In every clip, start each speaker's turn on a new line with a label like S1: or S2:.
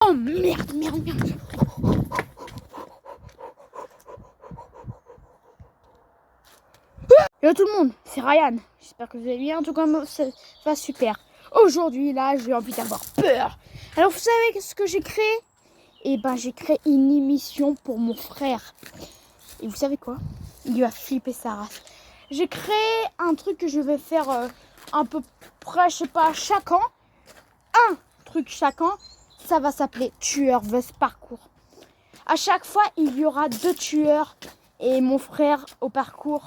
S1: Oh merde, merde, merde. Hello tout le monde, c'est Ryan. J'espère que vous allez bien. En tout cas, ça va super. Aujourd'hui, là, j'ai envie d'avoir peur. Alors, vous savez ce que j'ai créé? Eh ben, j'ai créé une émission pour mon frère. Et vous savez quoi? Il va flipper sa race. J'ai créé un truc que je vais faire un peu près, je sais pas, chaque an. Un truc chaque an. Ça va s'appeler Tueur vs Parcours. À chaque fois, il y aura 2 tueurs et mon frère au parcours.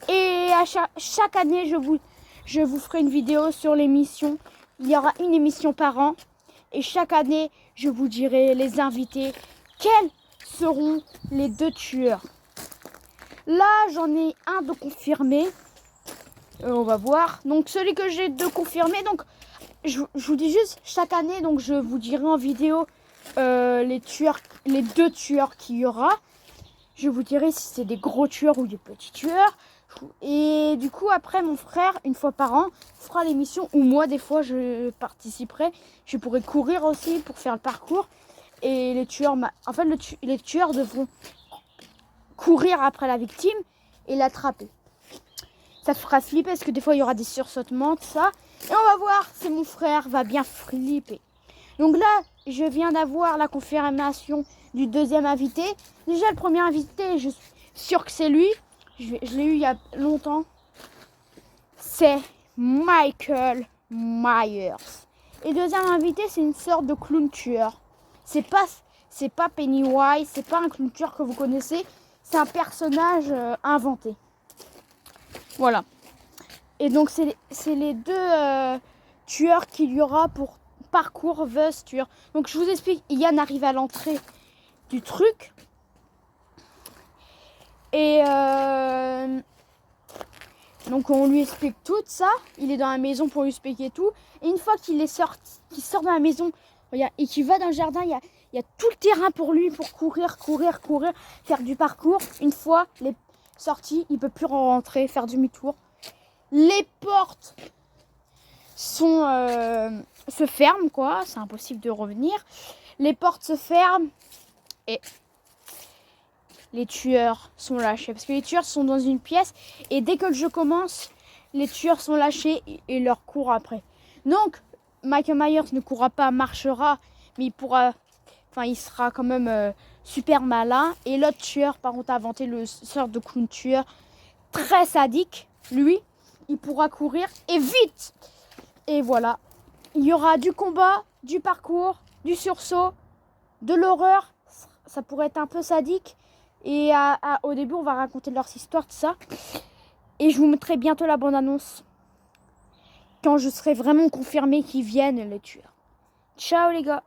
S1: Et à chaque année, je vous ferai une vidéo sur l'émission. Il y aura une émission par an. Et chaque année, je vous dirai les invités. Quels seront les 2 tueurs? Là, j'en ai un de confirmé. On va voir. Donc, celui que j'ai de confirmé. Donc, je vous dis juste, chaque année, donc je vous dirai en vidéo les 2 tueurs qu'il y aura. Je vous dirai si c'est des gros tueurs ou des petits tueurs. Et du coup, après, mon frère, une fois par an, fera l'émission. Ou moi, des fois, je participerai. Je pourrai courir aussi pour faire le parcours. Et les tueurs, en fait, les tueurs devront courir après la victime et l'attraper. Ça fera flipper parce que des fois, il y aura des sursautements, tout ça. Et on va voir si mon frère va bien flipper. Donc là, je viens d'avoir la confirmation du 2e invité. Déjà, le premier invité, je suis sûre que c'est lui. Je l'ai eu il y a longtemps. C'est Michael Myers. Et 2e invité, c'est une sorte de clown tueur. C'est pas Pennywise, c'est pas un clown tueur que vous connaissez. C'est un personnage inventé. Voilà. Et donc, c'est les 2 tueurs qu'il y aura pour Parcours vs tueur. Donc, je vous explique. Yann arrive à l'entrée du truc. Et donc, on lui explique tout ça. Il est dans la maison pour lui expliquer tout. Et une fois qu'il sort de la maison et qu'il va dans le jardin, il y a tout le terrain pour lui, pour courir, faire du parcours. Une fois les sorties, il ne peut plus rentrer, faire demi-tour. Les portes se ferment, quoi. C'est impossible de revenir. Les portes se ferment et les tueurs sont lâchés. Parce que les tueurs sont dans une pièce et dès que le jeu commence, les tueurs sont lâchés et leur courent après. Donc, Michael Myers ne courra pas, marchera, mais il sera quand même super malin. Et l'autre tueur, par contre, a inventé le sort de clown tueur très sadique. Lui, il pourra courir et vite. Et voilà. Il y aura du combat, du parcours, du sursaut, de l'horreur. Ça pourrait être un peu sadique. Et au début, on va raconter leur histoire, tout ça. Et je vous mettrai bientôt la bande-annonce. Quand je serai vraiment confirmé qu'ils viennent, les tueurs. Ciao les gars.